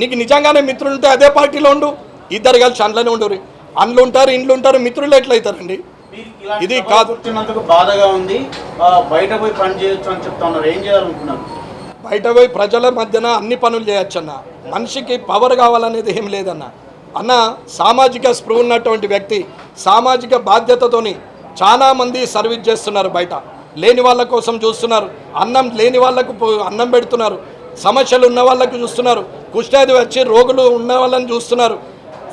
నీకు నిజంగానే మిత్రులు ఉంటే అదే పార్టీలో ఉండు, ఇద్దరు కలిసి అందులోనే ఉండరు. అందులో ఉంటారు, ఇంట్లో ఉంటారు, మిత్రులు ఎట్లయితారండి? ఇది కాదు. బాధగా ఉంది, బయట పోయి పని చేయొచ్చు అని చెప్తా ఉన్నారు. ఏం చేయాలనుకున్నారు? బయట పోయి ప్రజల మధ్యన అన్ని పనులు చేయొచ్చన్న. మనిషికి పవర్ కావాలనేది ఏం లేదన్న. అన్న సామాజిక స్పృహ ఉన్నటువంటి వ్యక్తి, సామాజిక బాధ్యతతోని చాలామంది సర్వీస్ చేస్తున్నారు. బయట లేని వాళ్ళ కోసం చూస్తున్నారు, అన్నం లేని వాళ్ళకు అన్నం పెడుతున్నారు, సమస్యలు ఉన్న వాళ్ళకు చూస్తున్నారు, కుష్ఠవ్యాధి వచ్చి రోగులు ఉన్న వాళ్ళని చూస్తున్నారు,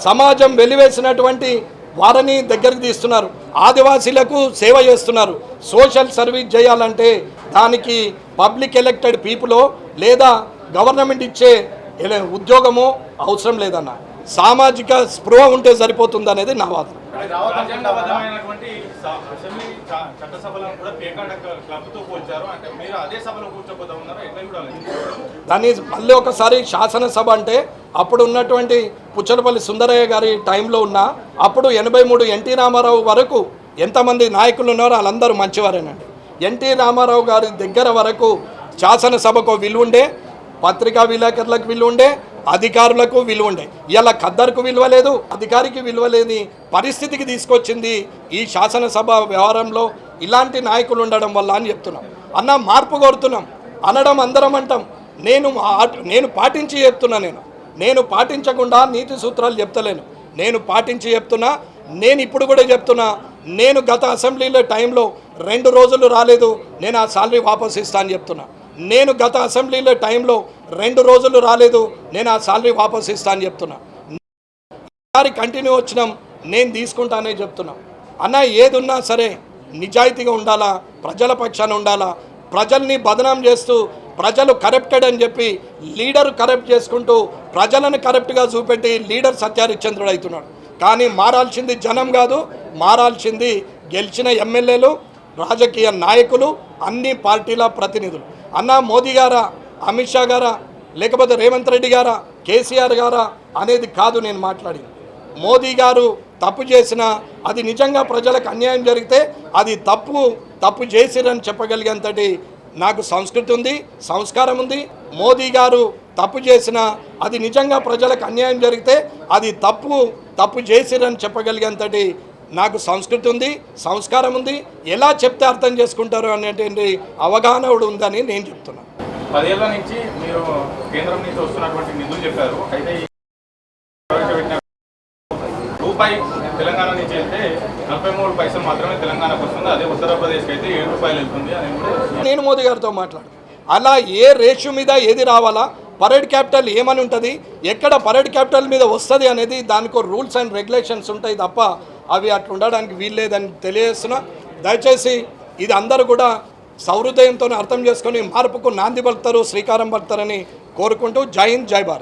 సమాజం వెలివేసినటువంటి వారిని దగ్గరికి తీస్తున్నారు, ఆదివాసీలకు సేవ చేస్తున్నారు. సోషల్ సర్వీస్ చేయాలంటే దానికి పబ్లిక్ ఎలక్టెడ్ పీపులో లేదా గవర్నమెంట్ ఇచ్చే ఉద్యోగమో అవసరం లేదన్న. సామాజిక స్పృహ ఉంటే సరిపోతుంది అనేది నా వాదన. దాన్ని మళ్ళీ ఒకసారి శాసనసభ అంటే అప్పుడు ఉన్నటువంటి పుచ్చలపల్లి సుందరయ్య గారి టైంలో ఉన్న అప్పుడు 83 ఎన్టీ రామారావు వరకు ఎంతమంది నాయకులు ఉన్నారో వాళ్ళందరూ మంచివారేనండి. ఎన్టీ రామారావు గారి దగ్గర వరకు శాసనసభకు విలువ ఉండే, పత్రికా విలేకరులకు విలువ ఉండే, అధికారులకు విలువ ఉండే. ఇలా ఖద్దరుకు విలువ లేదు, అధికారికి విలువ లేని పరిస్థితికి తీసుకొచ్చింది ఈ శాసనసభ వ్యవహారంలో ఇలాంటి నాయకులు ఉండడం వల్ల అని చెప్తున్నాం. అన్న మార్పు కోరుతున్నాం అనడం అందరం అంటాం. నేను పాటించి చెప్తున్నా. నేను పాటించకుండా నీతి సూత్రాలు చెప్తలేను, నేను పాటించి చెప్తున్నా. నేను ఇప్పుడు కూడా చెప్తున్నా, నేను గత అసెంబ్లీలో టైంలో 2 రోజులు రాలేదు, నేను ఆ సాలరీ వాపస్ ఇస్తా అని చెప్తున్నా. నేను గత అసెంబ్లీలో టైంలో 2 రోజులు రాలేదు, నేను ఆ సాలరీ వాపస్ ఇస్తా అని చెప్తున్నా. ఈసారి కంటిన్యూ వచ్చినాం, నేను తీసుకుంటానే చెప్తున్నా. అన్న ఏదున్నా సరే నిజాయితీగా ఉండాలా, ప్రజల పక్షాన ఉండాలా. ప్రజల్ని బదనాం చేస్తూ ప్రజలు కరప్టెడ్ అని చెప్పి లీడర్ కరప్ట్ చేసుకుంటూ ప్రజలను కరప్ట్గా చూపెట్టి లీడర్ సత్యహరిశ్చంద్రుడు అవుతున్నాడు. కానీ మారాల్సింది జనం కాదు, మారాల్సింది గెలిచిన ఎమ్మెల్యేలు, రాజకీయ నాయకులు, అన్ని పార్టీల ప్రతినిధులు. అన్న మోదీ గారా, అమిత్ షా గారా, లేకపోతే రేవంత్ రెడ్డి గారా, కేసీఆర్ గారా అనేది కాదు నేను మాట్లాడింది. మోదీ గారు తప్పు చేసినా, అది నిజంగా ప్రజలకు అన్యాయం జరిగితే అది తప్పు చేసిరని చెప్పగలిగేంతటి నాకు సంస్కృతి ఉంది, సంస్కారం ఉంది. మోదీ గారు తప్పు చేసినా, అది నిజంగా ప్రజలకు అన్యాయం జరిగితే అది తప్పు చేసిరని చెప్పగలిగేంతటి నాకు సంస్కృతి ఉంది, సంస్కారం ఉంది. ఎలా చెప్తే అర్థం చేసుకుంటారు అనేటువంటి అవగాహన కూడా ఉందని నేను చెప్తున్నాను. 10 ఏళ్ల నుంచి మీరు కేంద్రం నుంచి వస్తున్నటువంటి నిధులు చెప్పారు. అయితే రూపాయి తెలంగాణ నుంచి అయితే 43 పైసలు మాత్రమే తెలంగాణకు వస్తుంది, అదే ఉత్తరప్రదేశ్కి అయితే 7 రూపాయలు వెళ్తుంది అని కూడా నేను మోదీ గారితో మాట్లాడు. అలా ఏ రేషియో మీద ఏది రావాలా, పరేడ్ క్యాపిటల్ ఏమని ఉంటుంది, ఎక్కడ పరేడ్ క్యాపిటల్ మీద వస్తుంది అనేది దానికో రూల్స్ అండ్ రెగ్యులేషన్స్ ఉంటాయి తప్ప అవి అట్లా ఉండడానికి వీల్లేదని తెలియజేస్తున్నా. దయచేసి ఇది అందరూ కూడా సౌహృదయంతో అర్థం చేసుకొని మార్పుకు నాంది పలుకుతారు, శ్రీకారం పలుకుతారని కోరుకుంటూ జై హింద్, జై భారత్.